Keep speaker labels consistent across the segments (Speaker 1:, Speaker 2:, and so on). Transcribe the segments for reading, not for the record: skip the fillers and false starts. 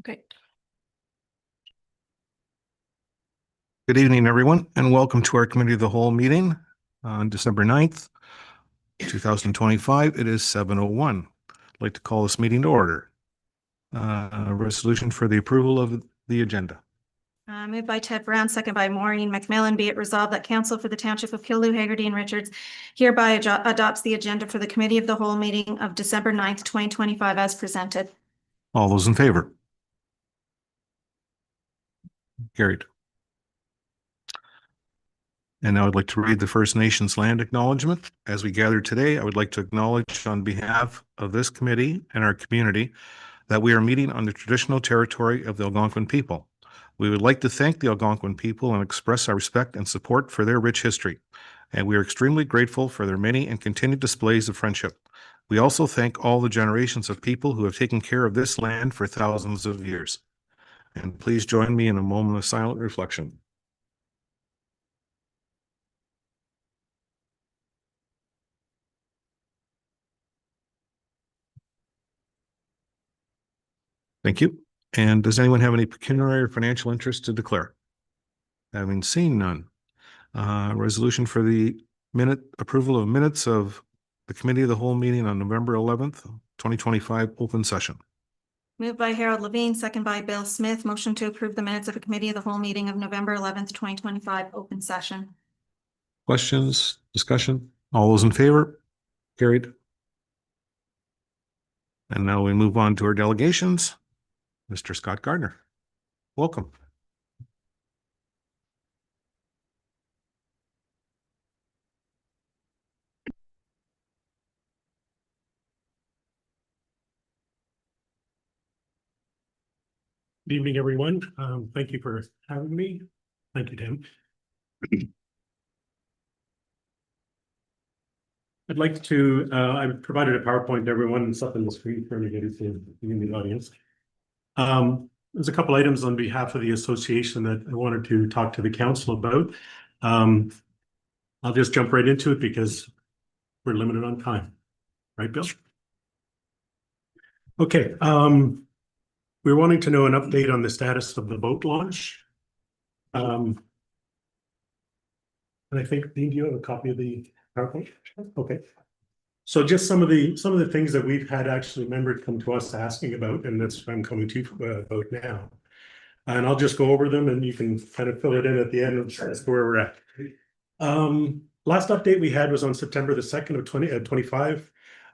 Speaker 1: Okay.
Speaker 2: Good evening, everyone, and welcome to our Committee of the Whole meeting on December 9th, 2025. It is 7:01. I'd like to call this meeting to order. A resolution for the approval of the agenda.
Speaker 1: Moved by Ted Brown, second by Maureen McMillan. Be it resolved that Council for the Township of Killaloe, Haggerty and Richards hereby adopts the agenda for the Committee of the Whole meeting of December 9th, 2025 as presented.
Speaker 2: All those in favor? Carried. And now I'd like to read the First Nations land acknowledgement. As we gather today, I would like to acknowledge on behalf of this committee and our community that we are meeting on the traditional territory of the Algonquin people. We would like to thank the Algonquin people and express our respect and support for their rich history. And we are extremely grateful for their many and continued displays of friendship. We also thank all the generations of people who have taken care of this land for thousands of years. And please join me in a moment of silent reflection. Thank you. And does anyone have any pecuniary or financial interest to declare? Having seen none. Resolution for the approval of minutes of the Committee of the Whole meeting on November 11th, 2025, open session.
Speaker 1: Moved by Harold Levine, second by Bill Smith. Motion to approve the minutes of the Committee of the Whole meeting of November 11th, 2025, open session.
Speaker 2: Questions, discussion? All those in favor? Carried. And now we move on to our delegations. Mr. Scott Gardner, welcome.
Speaker 3: Good evening, everyone. Thank you for having me. Thank you, Tim. I'd like to, I provided a PowerPoint to everyone. It's up on the screen for anybody in the audience. There's a couple items on behalf of the association that I wanted to talk to the council about. I'll just jump right into it because we're limited on time. Right, Bill? Okay. We're wanting to know an update on the status of the boat launch. And I think, Dean, do you have a copy of the PowerPoint? Okay. So just some of the things that we've had actually members come to us asking about, and that's what I'm coming to about now. And I'll just go over them and you can kind of fill it in at the end as to where we're at. Last update we had was on September the 2nd of 2025.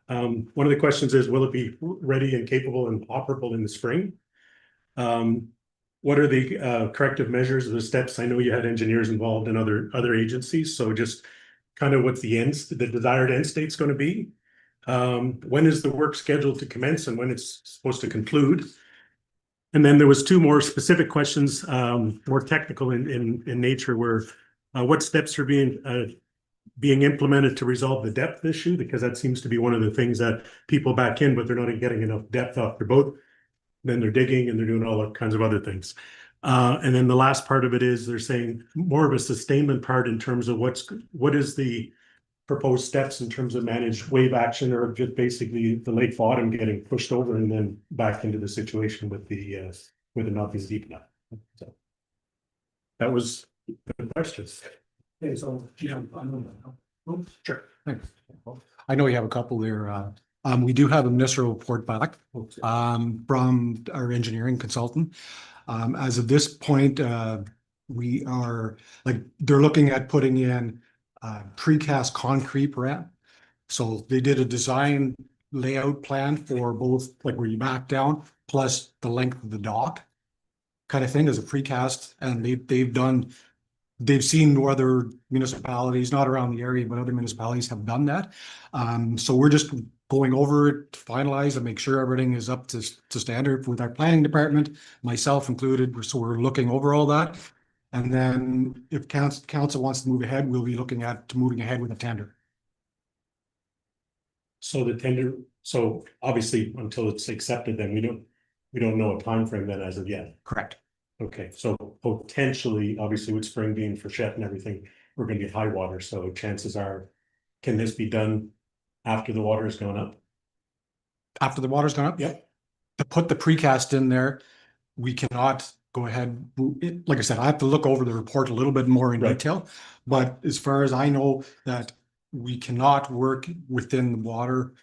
Speaker 3: One of the questions is, will it be ready and capable and operable in the spring? What are the corrective measures or the steps? I know you had engineers involved in other agencies, so just kind of what's the desired end state's going to be. When is the work scheduled to commence and when it's supposed to conclude? And then there was two more specific questions, more technical in nature, where what steps are being implemented to resolve the depth issue, because that seems to be one of the things that people back in, but they're not getting enough depth off their boat. Then they're digging and they're doing all kinds of other things. And then the last part of it is they're saying more of a sustainment part in terms of what is the proposed steps in terms of managed wave action, or just basically the lake bottom getting pushed over and then back into the situation with the not being deep enough. So that was the questions.
Speaker 4: Okay, so yeah,
Speaker 3: Sure.
Speaker 4: thanks. I know you have a couple there. We do have a municipal report back from our engineering consultant. As of this point, we are they're looking at putting in precast concrete ramp. So they did a design layout plan for both, like where you back down plus the length of the dock kind of thing as a precast, and they've seen other municipalities, not around the area, but other municipalities have done that. So we're just going over it to finalize and make sure everything is up to standard with our planning department, myself included. So we're looking over all that. And then if council wants to move ahead, we'll be looking at moving ahead with a tender.
Speaker 3: So the tender, so obviously until it's accepted, then we don't know a time frame then as of yet.
Speaker 4: Correct.
Speaker 3: Okay, so potentially, obviously with spring being freshet and everything, we're going to get high water. So chances are, can this be done after the water has gone up?
Speaker 4: After the water's gone up?
Speaker 3: Yep.
Speaker 4: To put the precast in there, we cannot go ahead, like I said, I have to look over the report a little bit more in
Speaker 3: Right.
Speaker 4: detail. But as far as I know, that we cannot work within the water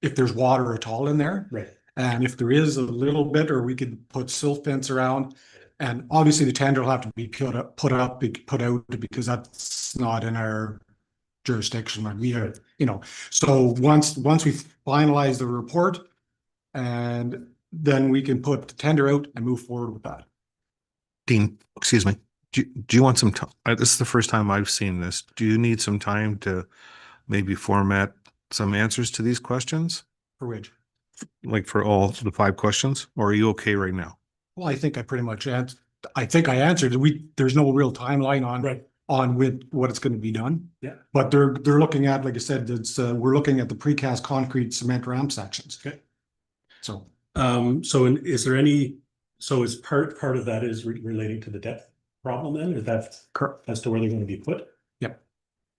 Speaker 4: if there's water at all in there.
Speaker 3: Right.
Speaker 4: And if there is a little bit, or we could put silt fence around. And obviously the tender will have to be put out, because that's not in our jurisdiction. Like we are, so once we finalize the report, and then we can put the tender out and move forward with that.
Speaker 2: Dean, excuse me. Do you want some time? This is the first time I've seen this. Do you need some time to maybe format some answers to these questions?
Speaker 4: For which?
Speaker 2: Like for all the 5 questions, or are you okay right now?
Speaker 4: Well, I think I pretty much answered. I think I answered. There's no real timeline on with what it's going to be done.
Speaker 3: Yeah.
Speaker 4: But they're looking at, like I said, we're looking at the precast concrete cement ramp sections.
Speaker 3: Okay.
Speaker 4: So.
Speaker 3: Is there any, so is part of that is relating to the depth problem then, or that's as to where they're going to be put?
Speaker 4: Yep.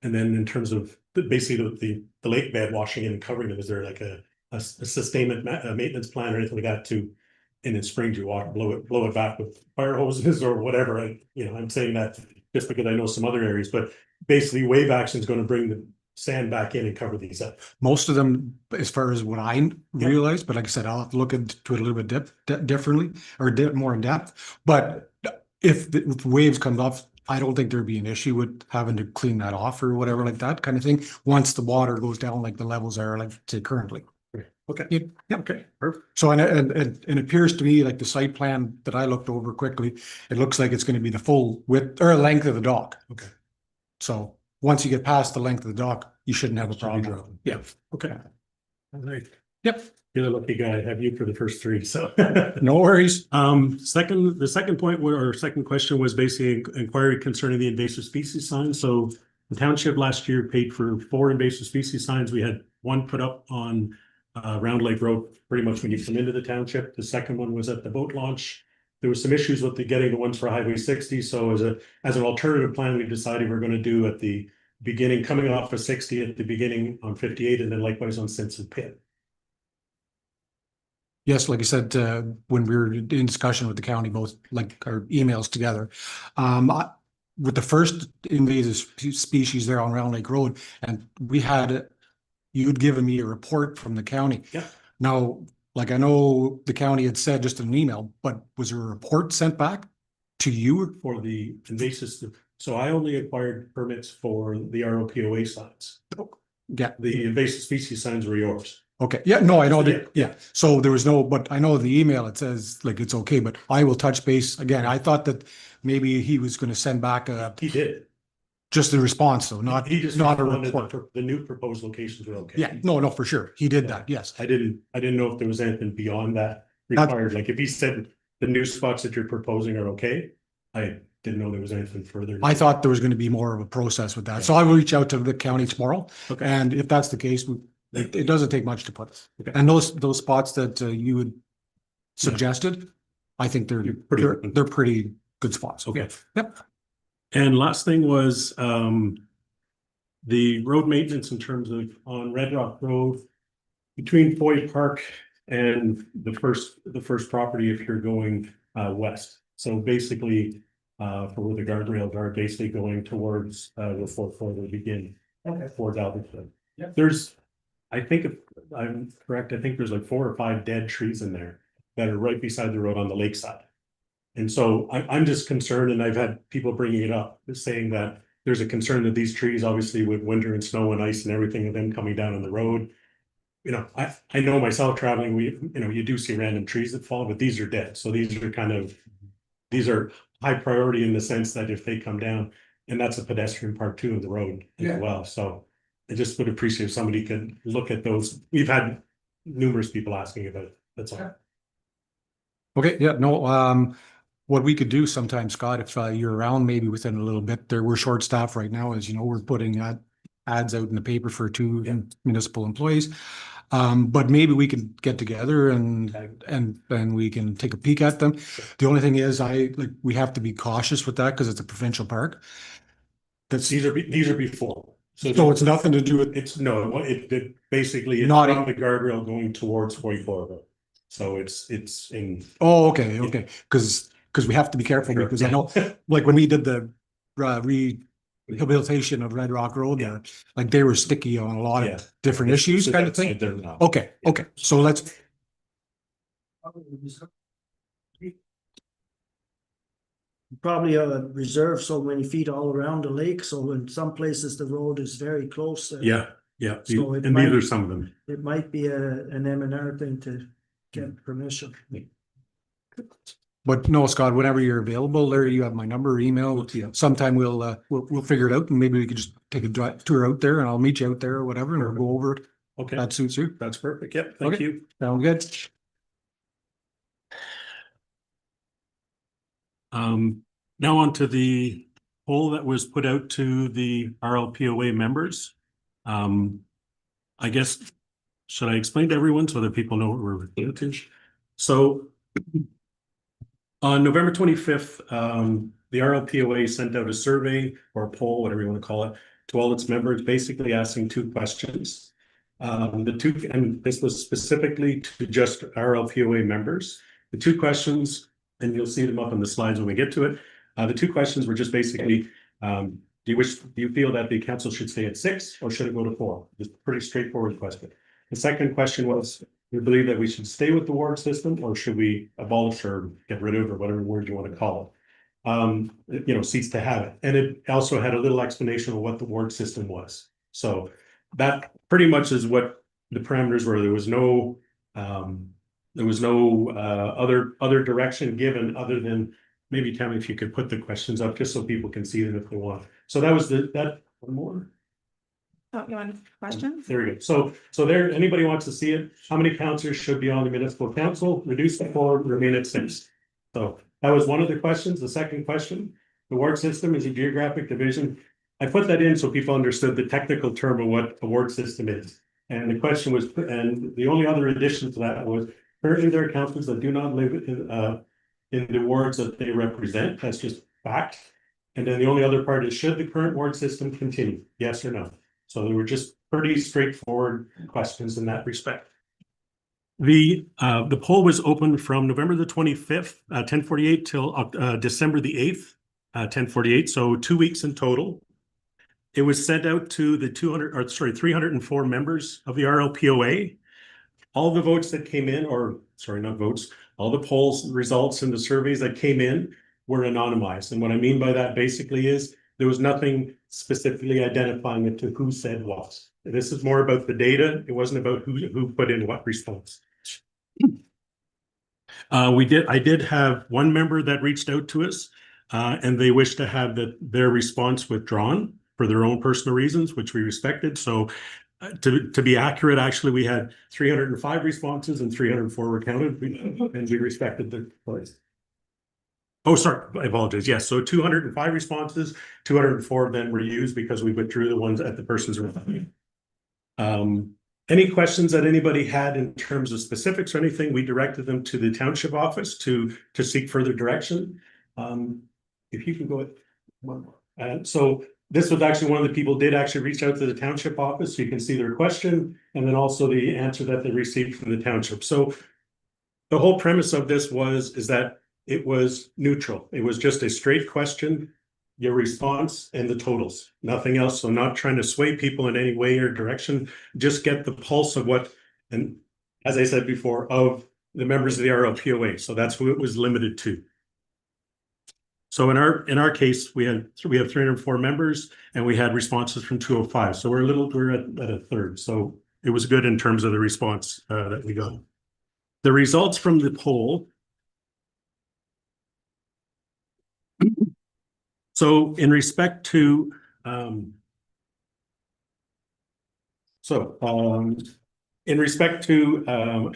Speaker 3: And then in terms of basically the lake bed washing in and covering them, is there like a sustainment maintenance plan or anything like that to, and in spring you blow it back with fire hoses or whatever? I'm saying that just because I know some other areas, but basically wave action is going to bring the sand back in and cover these up.
Speaker 4: Most of them, as far as what I realized, but like I said, I'll have to look into it a little bit differently or more in depth. But if the waves come off, I don't think there'd be an issue with having to clean that off or whatever like that kind of thing. Once the water goes down, like the levels are, like say currently.
Speaker 3: Okay.
Speaker 4: Yep.
Speaker 3: Okay. Perfect.
Speaker 4: So and it appears to me like the site plan that I looked over quickly, it looks like it's going to be the full width or length of the dock.
Speaker 3: Okay.
Speaker 4: So once you get past the length of the dock, you shouldn't have a problem. Yeah.
Speaker 3: Okay. All right.
Speaker 4: Yep.
Speaker 3: You're the lucky guy. I have you for the first 3. So
Speaker 4: no worries.
Speaker 3: The second point or second question was basically inquiry concerning the invasive species sign. So the township last year paid for 4 invasive species signs. We had 1 put up on Round Lake Road, pretty much when you come into the township. The second one was at the boat launch. There was some issues with getting the ones for Highway 60. So as an alternative plan, we decided we're going to do at the beginning, coming off of 60 at the beginning on 58, and then likewise on Simpson Pit.
Speaker 4: Yes, like I said, when we were in discussion with the county, both like our emails together, with the first invasive species there on Round Lake Road, and you'd given me a report from the county.
Speaker 3: Yeah.
Speaker 4: Now, like I know the county had said just an email, but was there a report sent back to you?
Speaker 3: For the invasive, so I only acquired permits for the ROPOA signs.
Speaker 4: Yeah.
Speaker 3: The invasive species signs were yours.
Speaker 4: Okay, yeah, no, I know
Speaker 3: Yeah.
Speaker 4: that, yeah, so there was no, but I know the email, it says like it's okay, but I will touch base again. I thought that maybe he was gonna send back
Speaker 3: He did.
Speaker 4: just a response, though, not
Speaker 3: He just
Speaker 4: not a
Speaker 3: responded
Speaker 4: report.
Speaker 3: that the new proposed locations were okay.
Speaker 4: Yeah, no, for sure, he did
Speaker 3: Yeah.
Speaker 4: that, yes.
Speaker 3: I didn't know if there was anything beyond that required. Like if he said the new spots that you're proposing are okay, I didn't know there was anything further.
Speaker 4: I thought there was gonna be more of a process with that, so I will reach out to the county tomorrow,
Speaker 3: Okay.
Speaker 4: and if that's the case, it doesn't take much to put.
Speaker 3: Okay.
Speaker 4: And those spots that you had suggested, I think they're pretty good spots.
Speaker 3: Okay.
Speaker 4: Yep.
Speaker 3: And last thing was the road maintenance in terms of on Red Rock Road between Foy Park and the first property if you're going west. So basically for where the guardrails are basically going towards where Fort Ford will begin. Okay. Towards Alberton. Yeah. I think if I'm correct, I think there's like 4 or 5 dead trees in there that are right beside the road on the lakeside. And so I'm just concerned, and I've had people bringing it up, saying that there's a concern that these trees, obviously with winter and snow and ice and everything of them coming down on the road. I know myself traveling, you do see random trees that fall, but these are dead. So these are high priority in the sense that if they come down, and that's a pedestrian part too of the road as well. So I just would appreciate if somebody could look at those. We've had numerous people asking about it. That's all.
Speaker 4: Okay, yeah, no, what we could do sometimes, Scott, if you're around maybe within a little bit, we're short staffed right now, as you know, we're putting ads out in the paper for 2 municipal employees. But maybe we can get together and we can take a peek at them. The only thing is we have to be cautious with that because it's a provincial park.
Speaker 3: These are before.
Speaker 4: So it's nothing to do with,
Speaker 3: It basically it's
Speaker 4: Not-
Speaker 3: from the guardrail going towards 44. So it's in.
Speaker 4: Oh, okay, okay, because we have to be careful,
Speaker 3: Sure.
Speaker 4: because I know, like, when we did the rehabilitation of Red Rock Road
Speaker 3: Yeah.
Speaker 4: there, like, they were sticky on a lot
Speaker 3: Yeah.
Speaker 4: of different issues
Speaker 3: So
Speaker 4: kind of
Speaker 3: that's-
Speaker 4: thing.
Speaker 3: they're not.
Speaker 4: Okay, okay, so let's,
Speaker 5: Probably reserve so many feet all around the lake, so in some places the road is very close.
Speaker 3: Yeah, yeah,
Speaker 5: So it
Speaker 3: and these
Speaker 5: might-
Speaker 3: are some of them.
Speaker 5: It might be an M&R thing to get permission.
Speaker 4: but no, Scott, whenever you're available, Larry, you have my number, email. Sometime we'll figure it out, and maybe we could just take a tour out there, and I'll meet you out there or whatever, and we'll go over it.
Speaker 3: Okay,
Speaker 4: That suits you.
Speaker 3: that's perfect. Yep, thank
Speaker 4: Okay.
Speaker 3: you.
Speaker 4: Sound good?
Speaker 3: Now on to the poll that was put out to the RLPOA members. I guess, should I explain to everyone so that people know what we're into? So on November 25th, the RLPOA sent out a survey or a poll, whatever you want to call it, to all its members, basically asking two questions. And this was specifically to just RLPOA members. The two questions, and you'll see them up on the slides when we get to it. The two questions were just basically, do you feel that the council should stay at 6 or should it go to 4? It's a pretty straightforward question. The second question was, do you believe that we should stay with the ward system or should we abolish or get rid of, or whatever word you want to call it? Cease to have it. And it also had a little explanation of what the ward system was. So that pretty much is what the parameters were. There was no other direction given other than, maybe Tammy, if you could put the questions up just so people can see them if they want. So that was that one more.
Speaker 1: Oh, you want questions?
Speaker 3: There we go. So there, anybody wants to see it? How many councillors should be on the municipal council? Reduce to 4, remain at 6. So that was one of the questions. The second question, the ward system is a geographic division. I put that in so people understood the technical term of what a ward system is. And the question was, and the only other addition to that was, currently there are councillors that do not live in the wards that they represent. That's just fact. And then the only other part is, should the current ward system continue? Yes or no? So they were just pretty straightforward questions in that respect. The poll was open from November the 25th, 10:48 till December the 8th, 10:48. So 2 weeks in total. It was sent out to the 304 members of the RLPOA. All the votes that came in, or sorry, not votes, all the polls results and the surveys that came in were anonymized. And what I mean by that basically is there was nothing specifically identifying it to who said what. This is more about the data. It wasn't about who put in what response. I did have one member that reached out to us, and they wished to have their response withdrawn for their own personal reasons, which we respected. So to be accurate, actually, we had 305 responses and 304 were counted, and we respected the choice. Oh, sorry, I apologize. Yes, so 205 responses, 204 then were used because we withdrew the ones at the person's request. Any questions that anybody had in terms of specifics or anything, we directed them to the township office to seek further direction. If you can go with one more. So this was actually one of the people did actually reach out to the township office. So you can see their question and then also the answer that they received from the township. So the whole premise of this is that it was neutral. It was just a straight question, your response and the totals, nothing else. So not trying to sway people in any way or direction, just get the pulse of what, and as I said before, of the members of the RLPOA. So that's who it was limited to. So in our case, we have 304 members and we had responses from 205. So we're at a third. So it was good in terms of the response that we got. The results from the poll. So in respect to in respect to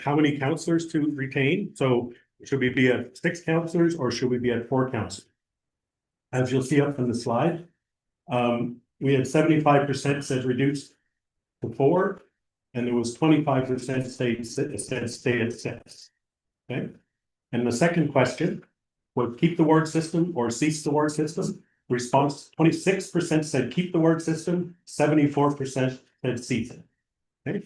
Speaker 3: how many councillors to retain, so should we be at 6 councillors or should we be at 4 councillors? As you'll see up on the slide, we had 75% said reduce to 4, and there was 25% said stay at 6. Okay, and the second question was keep the ward system or cease the ward system. Response 26% said keep the word system, 74% said cease it. Okay.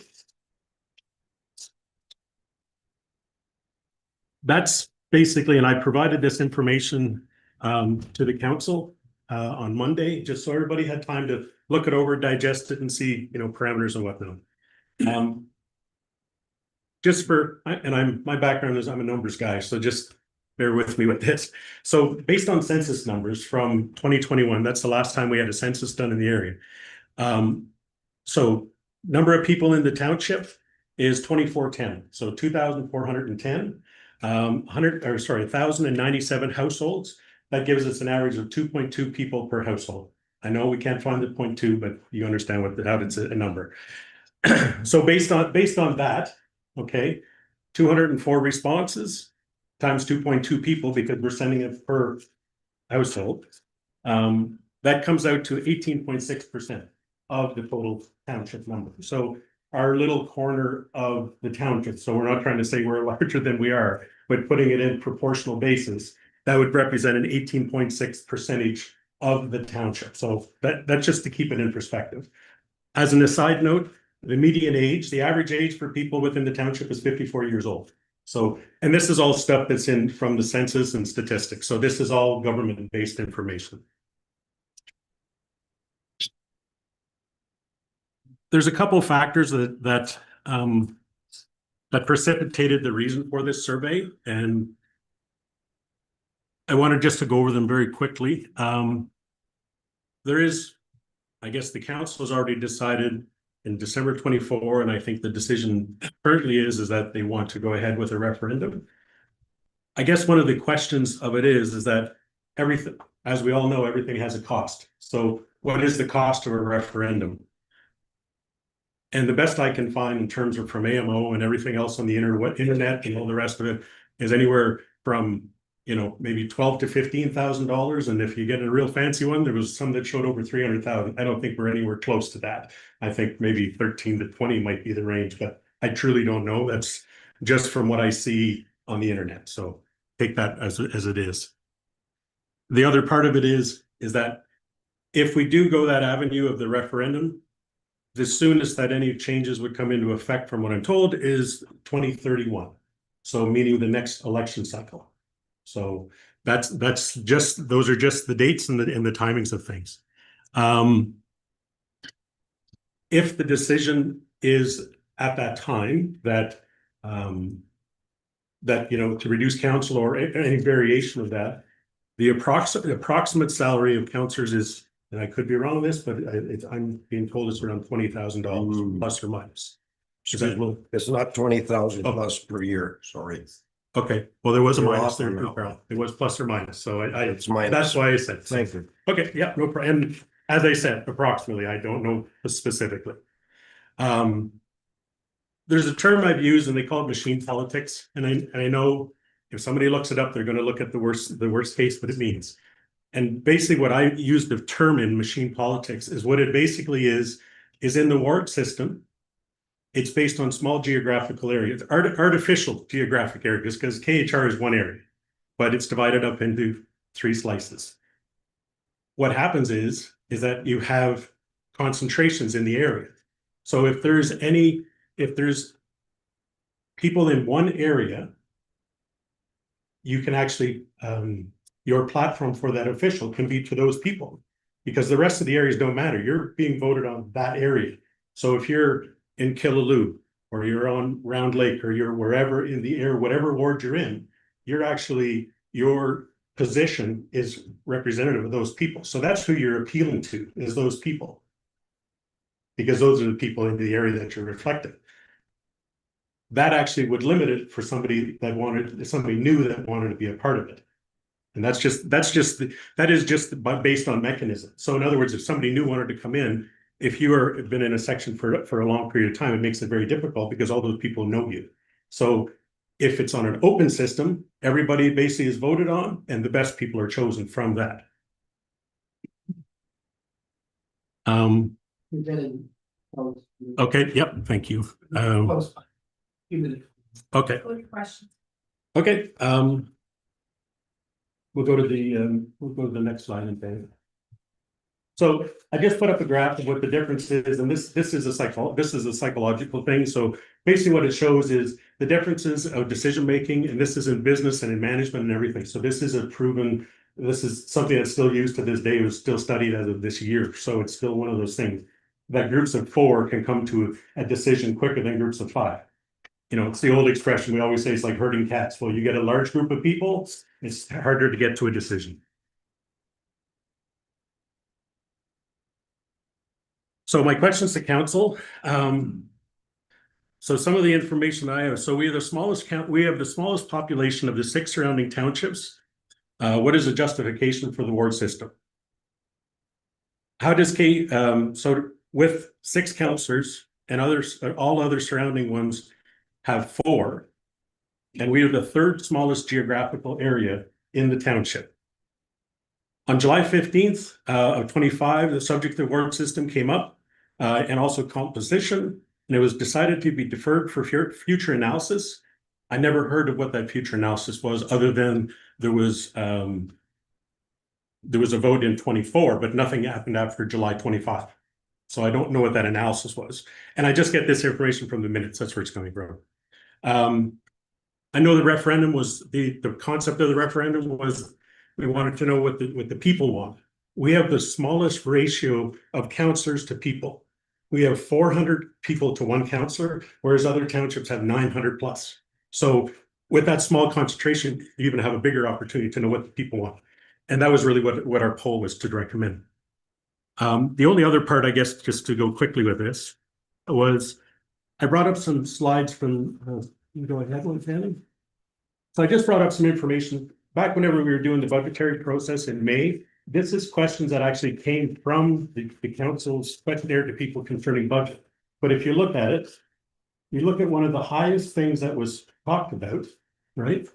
Speaker 3: that's basically, and I provided this information to the council on Monday, just so everybody had time to look it over, digest it, and see, you know, parameters and whatnot. Just for, and my background is I'm a numbers guy, so just bear with me with this. So based on census numbers from 2021, that's the last time we had a census done in the area. So number of people in the township is 2410, so 2,410. 1,097 households. That gives us an average of 2.2 people per household. I know we can't find the 0.2, but you understand how it's a number. So based on that, okay, 204 responses times 2.2 people, because we're sending it per household. That comes out to 18.6% of the total township number. So our little corner of the township. So we're not trying to say we're larger than we are, but putting it in proportional basis, that would represent an 18.6% of the township. So that's just to keep it in perspective. As an aside note, the median age, the average age for people within the township is 54 years old. So, and this is all stuff that's in from the census and statistics. So this is all government-based information. There's a couple of factors that precipitated the reason for this survey, and I wanted just to go over them very quickly. There is, I guess the council has already decided in December 24, and I think the decision currently is that they want to go ahead with a referendum. I guess one of the questions of it is that everything, as we all know, everything has a cost. So what is the cost of a referendum? And the best I can find in terms of from AMO and everything else on the internet and all the rest of it is anywhere from, you know, maybe $12,000 to $15,000. And if you get a real fancy one, there was some that showed over 300,000. I don't think we're anywhere close to that. I think maybe 13 to 20 might be the range, but I truly don't know. That's just from what I see on the internet. So take that as it is. The other part of it is that if we do go that avenue of the referendum, the soonest that any changes would come into effect, from what I'm told, is 2031. So meaning the next election cycle. So that's just, those are just the dates and the timings of things. If the decision is at that time that you know, to reduce council or any variation of that, the approximate salary of councillors is, and I could be wrong on this, but I'm being told it's around $20,000 plus or minus.
Speaker 6: Excuse me, it's not 20,000 plus per year, sorry.
Speaker 3: Okay, well, there was a
Speaker 6: You're
Speaker 3: minus
Speaker 6: off
Speaker 3: there,
Speaker 6: on that one.
Speaker 3: it was plus or minus, so
Speaker 6: It's minus.
Speaker 3: that's why I said.
Speaker 6: Thank you.
Speaker 3: Okay, yeah, no problem. And as I said, approximately, I don't know specifically. There's a term I've used and they call it machine politics. And I know if somebody looks it up, they're going to look at the worst case, what it means. And basically what I use the term in machine politics is what it basically is in the ward system. It's based on small geographical areas, artificial geographic areas, because KHR is one area, but it's divided up into 3 slices. What happens is that you have concentrations in the area. So if there's people in one area, you can actually, your platform for that official can be to those people, because the rest of the areas don't matter. You're being voted on that area. So if you're in Killaloe, or you're on Round Lake, or you're wherever in the area, whatever ward you're in, your position is representative of those people. So that's who you're appealing to, is those people, because those are the people in the area that you're reflecting. That actually would limit it for somebody new that wanted to be a part of it. And that is just based on mechanism. So in other words, if somebody new wanted to come in, if you have been in a section for a long period of time, it makes it very difficult because all those people know you. So if it's on an open system, everybody basically is voted on and the best people are chosen from that. Okay, yep, thank you. Okay. Okay, we'll go to the next slide and then. So I just put up a graph of what the difference is, and this is a psychological thing. So basically what it shows is the differences of decision making, and this is in business and in management and everything. So this is this is something that's still used to this day, it was still studied as of this year. So it's still one of those things that groups of 4 can come to a decision quicker than groups of 5. You know, it's the old expression we always say, it's like herding cats. Well, you get a large group of people, it's harder to get to a decision. So my questions to council. So some of the information I have, so we have the smallest population of the 6 surrounding townships. What is the justification for the ward system? How does so with 6 councillors and all other surrounding ones have 4, and we are the 3rd smallest geographical area in the township. On July 15th of 25, the subject of the ward system came up, and also composition, and it was decided to be deferred for future analysis. I never heard of what that future analysis was, other than there was a vote in 24, but nothing happened after July 25. So I don't know what that analysis was. And I just get this information from the minutes. That's where it's coming from. I know the referendum was, the concept of the referendum was, we wanted to know what the people want. We have the smallest ratio of councillors to people. We have 400 people to 1 councillor, whereas other townships have 900 plus. So with that small concentration, you even have a bigger opportunity to know what the people want. And that was really what our poll was to recommend. The only other part, I guess, just to go quickly with this, was I brought up some slides from, you go ahead one, Fanny. So I just brought up some information. Back whenever we were doing the budgetary process in May, this is questions that actually came from the council's questionnaire to people concerning budget. But if you look at it, you look at one of the highest things that was talked about, right?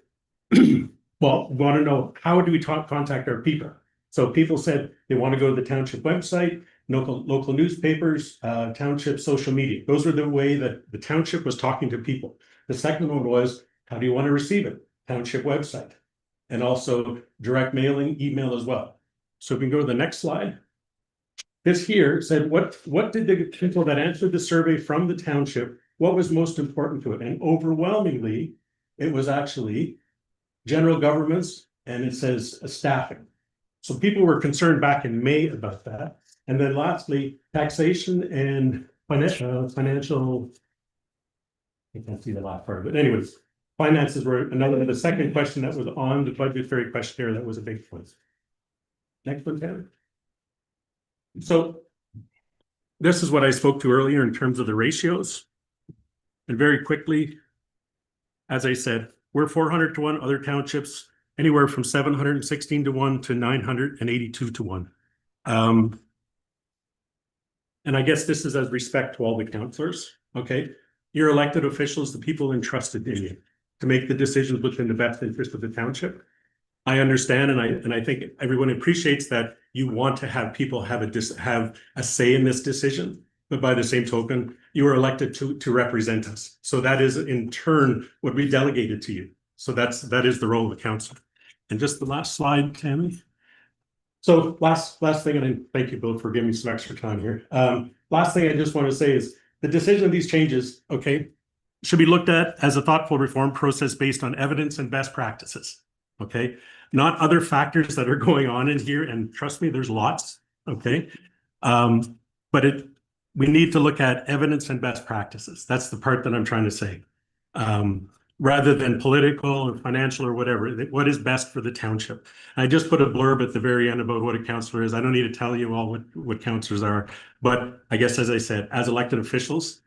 Speaker 3: Well, we want to know, how do we contact our people? So people said they want to go to the township website, local newspapers, township social media. Those are the way that the township was talking to people. The second one was, how do you want to receive it? Township website. And also direct mailing, email as well. So we can go to the next slide. This here said, what did the people that answered the survey from the township, what was most important to it? And overwhelmingly, it was actually general governments, and it says staffing. So people were concerned back in May about that. And then lastly, taxation and financial, I can't see the last part of it. Anyways, finances were the second question that was on the budgetary questionnaire that was a big point. Next one, Tanner. So this is what I spoke to earlier in terms of the ratios. And very quickly, as I said, we're 400 to 1, other townships anywhere from 716 to 1 to 982 to 1. And I guess this is as respect to all the councillors. Okay, your elected officials, the people entrusted in you to make the decisions within the best interest of the township. I understand, and I think everyone appreciates that you want to have people have a say in this decision. But by the same token, you were elected to represent us. So that is in turn what we delegated to you. So that is the role of the council. And just the last slide, Tammy. So last thing, and thank you both for giving me some extra time here. Last thing I just want to say is the decision of these changes, okay, should be looked at as a thoughtful reform process based on evidence and best practices. Okay, not other factors that are going on in here. And trust me, there's lots. Okay, but we need to look at evidence and best practices. That's the part that I'm trying to say. Rather than political or financial or whatever, what is best for the township. I just put a blurb at the very end about what a councillor is. I don't need to tell you all what councillors are, but I guess, as I said, as elected officials,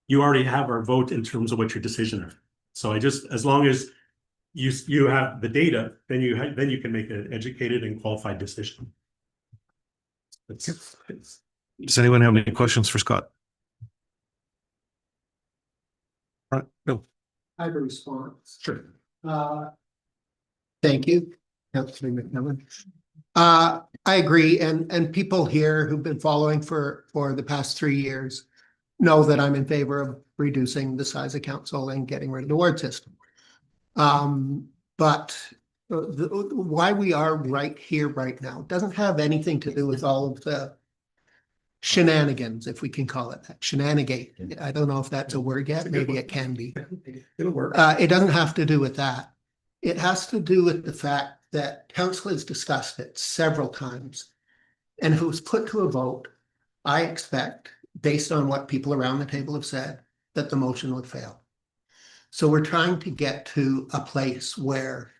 Speaker 3: you already have our vote in terms of what your decision is. So as long as you have the data, then you can make an educated and qualified decision.
Speaker 2: Does anyone have any questions for Scott? All right, Bill.
Speaker 7: I have a response.
Speaker 2: Sure.
Speaker 7: Thank you, Councilor McMillan. I agree, and people here who've been following for the past 3 years know that I'm in favor of reducing the size of council and getting rid of the ward system. But why we are right here right now doesn't have anything to do with all of the shenanigans, if we can call it that, shenanigan. I don't know if that's a word yet, maybe it can be.
Speaker 3: It'll work.
Speaker 7: It doesn't have to do with that. It has to do with the fact that council has discussed it several times. And if it was put to a vote, I expect, based on what people around the table have said, that the motion would fail. So we're trying to get to a place where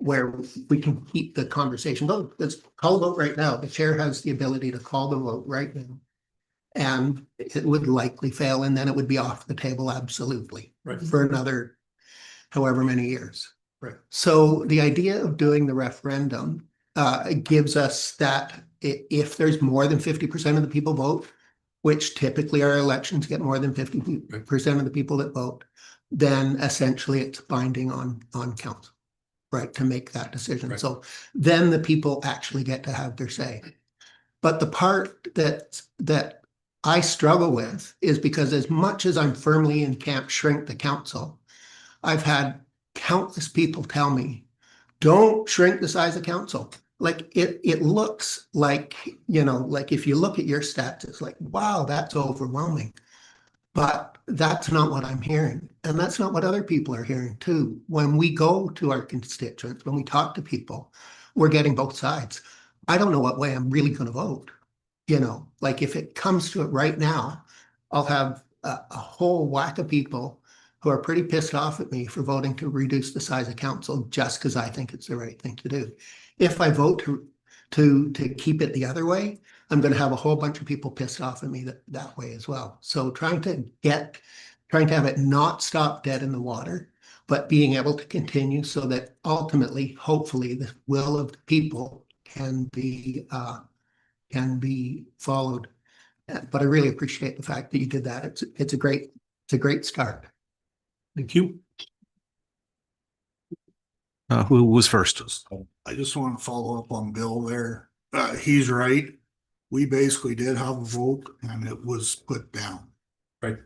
Speaker 7: we can keep the conversation. Let's call a vote right now. The chair has the ability to call the vote right now. And it would likely fail, and then it would be off the table absolutely
Speaker 3: Right.
Speaker 7: for another however many years.
Speaker 3: Right.
Speaker 7: So the idea of doing the referendum gives us that if there's more than 50% of the people vote, which typically our elections get more than 50% of the people that vote, then essentially it's binding on council, right, to make that decision.
Speaker 3: Right.
Speaker 7: So then the people actually get to have their say. But the part that I struggle with is because as much as I'm firmly in camp shrink the council, I've had countless people tell me, don't shrink the size of council. Like it looks like, like if you look at your stats, it's like, wow, that's overwhelming. But that's not what I'm hearing. And that's not what other people are hearing too. When we go to our constituents, when we talk to people, we're getting both sides. I don't know what way I'm really going to vote. Like if it comes to it right now, I'll have a whole whack of people who are pretty pissed off at me for voting to reduce the size of council just because I think it's the right thing to do. If I vote to keep it the other way, I'm going to have a whole bunch of people pissed off at me that way as well. So trying to have it not stop dead in the water, but being able to continue so that ultimately, hopefully, the will of the people can be followed. But I really appreciate the fact that you did that. It's a great start.
Speaker 2: Thank you. Who was first?
Speaker 8: I just want to follow up on Bill there. He's right. We basically did have a vote and it was put down.
Speaker 3: Right.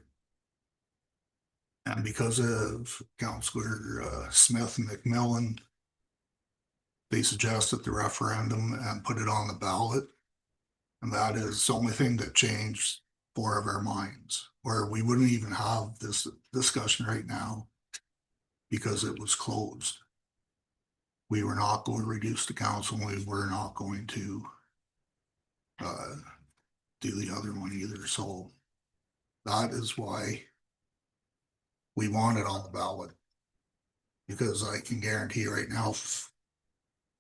Speaker 8: And because of Councillor Smith and McMillan, they suggested the referendum and put it on the ballot. And that is the only thing that changed 4 of our minds, where we wouldn't even have this discussion right now because it was closed. We were not going to reduce the council. We were not going to do the other one either. So that is why we want it on the ballot. Because I can guarantee right now, if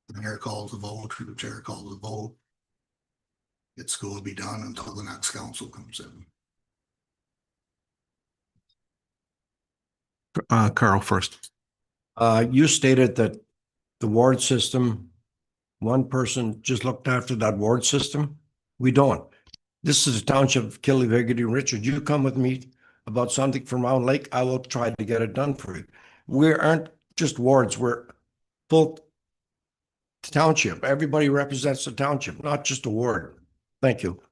Speaker 8: the mayor calls the vote or the chair calls the vote, it's going to be done until the next council comes in.
Speaker 2: Carl first.
Speaker 6: You stated that the ward system, one person just looked after that ward system. We don't. This is a township of Killy, Haggerty, and Richard. You come with me about something from Round Lake, I will try to get it done for you. We aren't just wards, we're full township. Everybody represents the township, not just a ward. Thank you.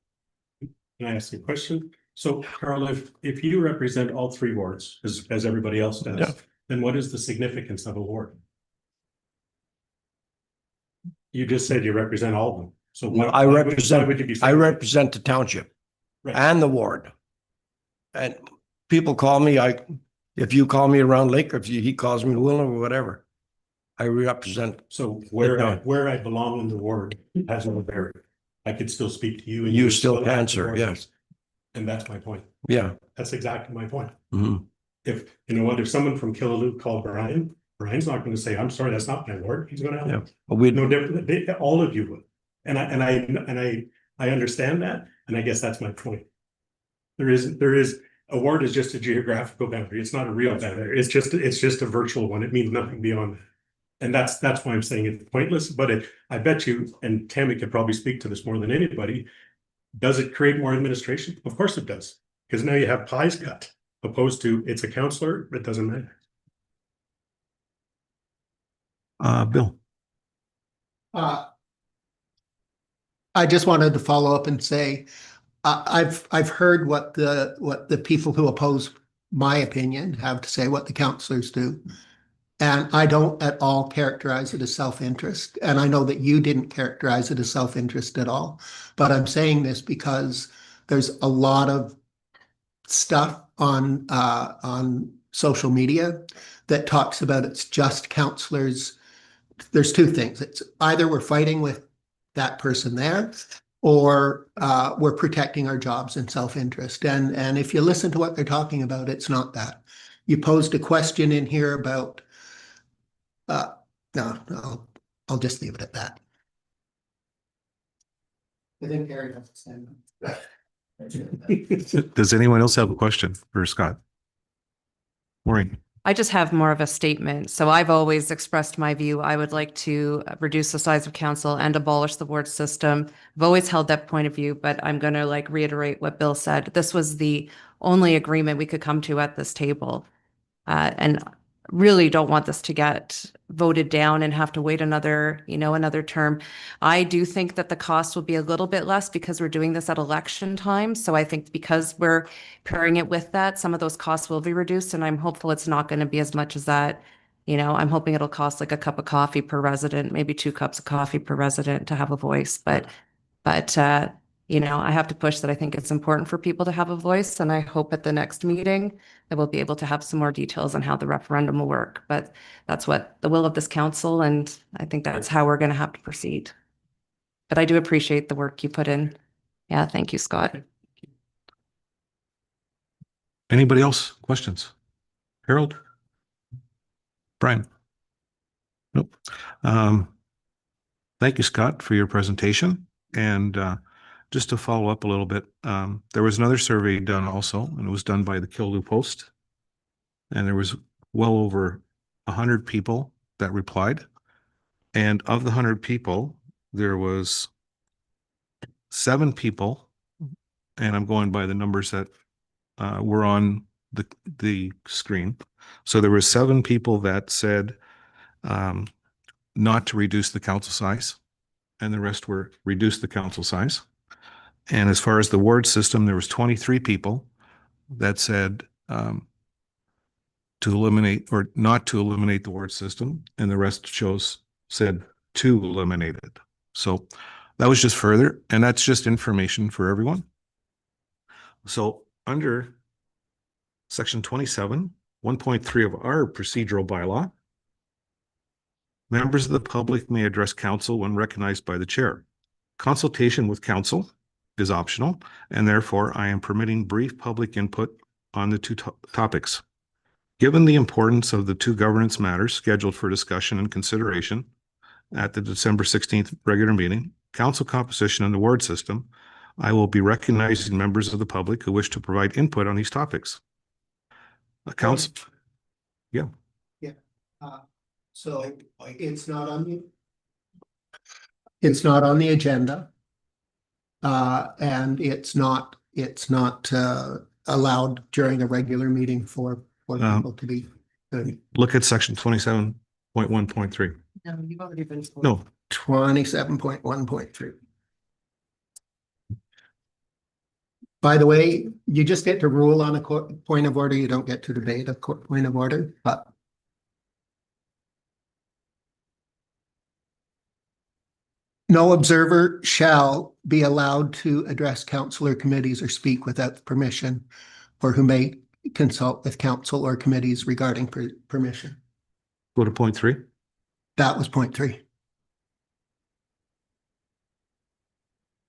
Speaker 3: Can I ask you a question? So Carl, if you represent all 3 wards, as everybody else does,
Speaker 6: Yeah.
Speaker 3: then what is the significance of a ward? You just said you represent all of them. So
Speaker 6: I represent the township
Speaker 3: Right.
Speaker 6: and the ward. And people call me, if you call me around Lake, or if he calls me Willow or whatever, I represent.
Speaker 3: So where I belong in the ward has no bearing. I could still speak to you. And
Speaker 6: You still can, sir, yes.
Speaker 3: And that's my point.
Speaker 6: Yeah.
Speaker 3: That's exactly my point.
Speaker 6: Mhm.
Speaker 3: If, if someone from Killaloo called Brian's not going to say, I'm sorry, that's not my ward. He's going to
Speaker 6: Yeah. But we
Speaker 3: no different. All of you would. And I understand that. And I guess that's my point. There is a ward is just a geographical boundary. It's not a real boundary. It's just a virtual one. It means nothing beyond that. And that's why I'm saying it's pointless. But I bet you, and Tammy could probably speak to this more than anybody, does it create more administration? Of course it does. Because now you have pies cut, opposed to it's a counselor, it doesn't matter.
Speaker 2: Bill.
Speaker 7: I just wanted to follow up and say, I've heard what the people who oppose my opinion have to say, what the councillors do. And I don't at all characterize it as self-interest. And I know that you didn't characterize it as self-interest at all. But I'm saying this because there's a lot of stuff on social media that talks about it's just counselors. There's two things. It's either we're fighting with that person there, or we're protecting our jobs in self-interest. And if you listen to what they're talking about, it's not that. You posed a question in here about no, I'll just leave it at that. I think Gary has to stand.
Speaker 2: Does anyone else have a question for Scott? Maureen?
Speaker 9: I just have more of a statement. So I've always expressed my view. I would like to reduce the size of council and abolish the ward system. I've always held that point of view, but I'm going to reiterate what Bill said. This was the only agreement we could come to at this table. And really don't want this to get voted down and have to wait another term. I do think that the cost will be a little bit less because we're doing this at election time. So I think because we're pairing it with that, some of those costs will be reduced, and I'm hopeful it's not going to be as much as that. I'm hoping it'll cost like a cup of coffee per resident, maybe 2 cups of coffee per resident to have a voice. But I have to push that. I think it's important for people to have a voice, and I hope at the next meeting that we'll be able to have some more details on how the referendum will work. But that's what the will of this council, and I think that's how we're going to have to proceed. But I do appreciate the work you put in. Yeah, thank you, Scott.
Speaker 2: Anybody else? Questions? Harold? Brian? Nope. Thank you, Scott, for your presentation. And just to follow up a little bit, there was another survey done also, and it was done by the Kildu Post. And there was well over 100 people that replied. And of the 100 people, there was 7 people, and I'm going by the numbers that were on the screen. So there were 7 people that said not to reduce the council size, and the rest were reduce the council size. And as far as the ward system, there was 23 people that said to eliminate or not to eliminate the ward system, and the rest said to eliminate it. So that was just further, and that's just information for everyone. So under section 27, 1.3 of our procedural bylaw, members of the public may address council when recognized by the chair. Consultation with council is optional, and therefore I am permitting brief public input on the 2 topics. Given the importance of the 2 governance matters scheduled for discussion and consideration at the December 16th regular meeting, council composition and the ward system, I will be recognizing members of the public who wish to provide input on these topics. Council. Yeah.
Speaker 7: Yeah. So it's not on the agenda. And it's not allowed during a regular meeting for people to be.
Speaker 2: Look at section 27.1.3.
Speaker 9: No, you've already been.
Speaker 2: No.
Speaker 7: 27.1.3. By the way, you just get to rule on a point of order. You don't get to debate a point of order, but no observer shall be allowed to address council or committees or speak without permission, or who may consult with council or committees regarding permission.
Speaker 2: Go to point 3.
Speaker 7: That was point 3.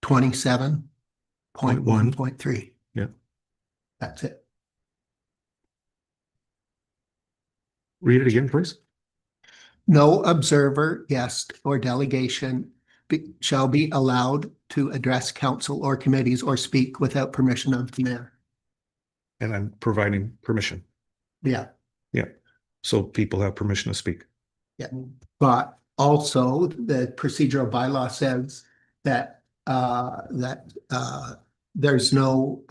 Speaker 7: 27.1.3.
Speaker 2: Yeah.
Speaker 7: That's it.
Speaker 2: Read it again, please.
Speaker 7: No observer, guest, or delegation shall be allowed to address council or committees or speak without permission of the mayor.
Speaker 2: And I'm providing permission.
Speaker 7: Yeah.
Speaker 2: Yeah. So people have permission to speak.
Speaker 7: Yeah. But also the procedural bylaw says that there's no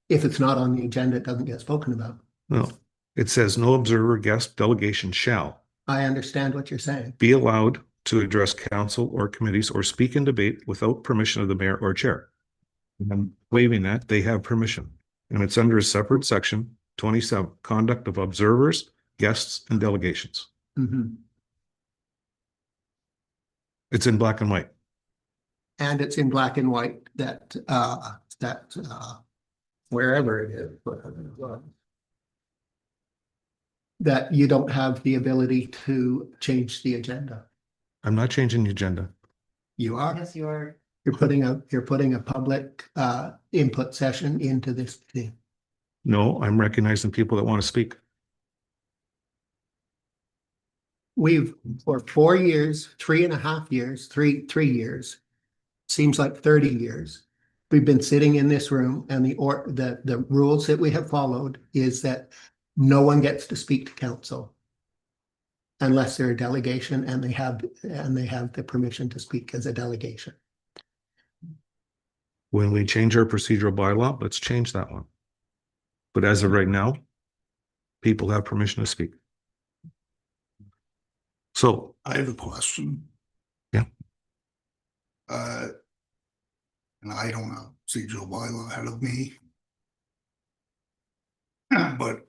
Speaker 7: if it's not on the agenda, it doesn't get spoken about.
Speaker 2: No, it says no observer, guest, delegation shall.
Speaker 7: I understand what you're saying.
Speaker 2: Be allowed to address council or committees or speak in debate without permission of the mayor or chair. And I'm waiving that. They have permission. And it's under a separate section, 27, conduct of observers, guests, and delegations.
Speaker 7: Mhm.
Speaker 2: It's in black and white.
Speaker 7: And it's in black and white that wherever it is. That you don't have the ability to change the agenda.
Speaker 2: I'm not changing the agenda.
Speaker 7: You are.
Speaker 9: Yes, you are.
Speaker 7: You're putting a public input session into this thing.
Speaker 2: No, I'm recognizing people that want to speak.
Speaker 7: We've, for 4 years, 3.5 years, three years, seems like 30 years. We've been sitting in this room and the rules that we have followed is that no one gets to speak to council unless they're a delegation and they have the permission to speak as a delegation.
Speaker 2: When we change our procedural bylaw, let's change that one. But as of right now, people have permission to speak. So,
Speaker 8: I have a question.
Speaker 2: Yeah.
Speaker 8: And I don't have procedural bylaw ahead of me. But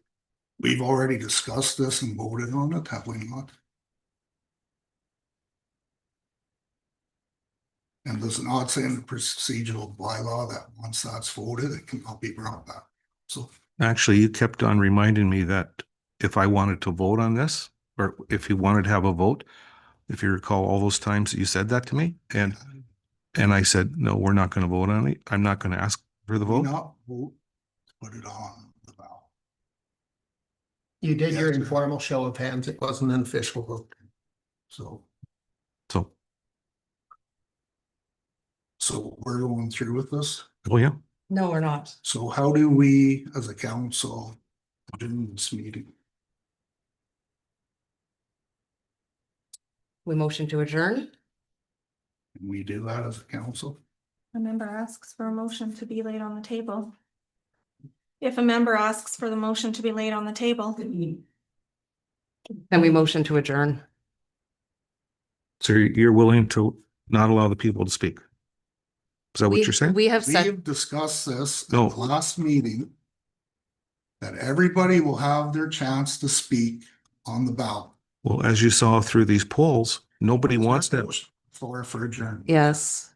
Speaker 8: we've already discussed this and voted on it, have we not? And does it not say in the procedural bylaw that once that's voted, it cannot be brought back? So
Speaker 2: actually, you kept on reminding me that if I wanted to vote on this, or if you wanted to have a vote, if you recall all those times that you said that to me, and I said, no, we're not going to vote on it. I'm not going to ask for the
Speaker 8: we
Speaker 2: vote.
Speaker 8: not vote, put it on the ballot.
Speaker 7: You did your
Speaker 8: Yes.
Speaker 7: informal show of hands. It wasn't an official vote.
Speaker 8: So,
Speaker 2: So,
Speaker 8: so we're going through with this.
Speaker 2: oh yeah,
Speaker 9: No, we're not.
Speaker 8: So how do we, as a council, do this meeting?
Speaker 9: We motion to adjourn.
Speaker 8: Can we do that as a council?
Speaker 1: A member asks for a motion to be laid on the table. If a member asks for the motion to be laid on the table,
Speaker 9: Then we motion to adjourn.
Speaker 2: so you're willing to not allow the people to speak? Is that what
Speaker 9: We-
Speaker 2: you're saying?
Speaker 9: We have
Speaker 8: We
Speaker 9: said,
Speaker 8: have discussed this at
Speaker 2: No.
Speaker 8: the last meeting. That everybody will have their chance to speak on the ballot.
Speaker 2: Well, as you saw through these polls, nobody wants that.
Speaker 8: Floor for adjournment.
Speaker 9: yes.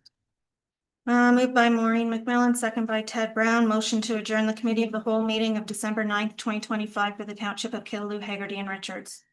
Speaker 1: moved by Maureen McMillan, second by Ted Brown, motion to adjourn the committee of the whole meeting of December 9th, 2025 for the Township of Killaloe, Haggerty and Richards.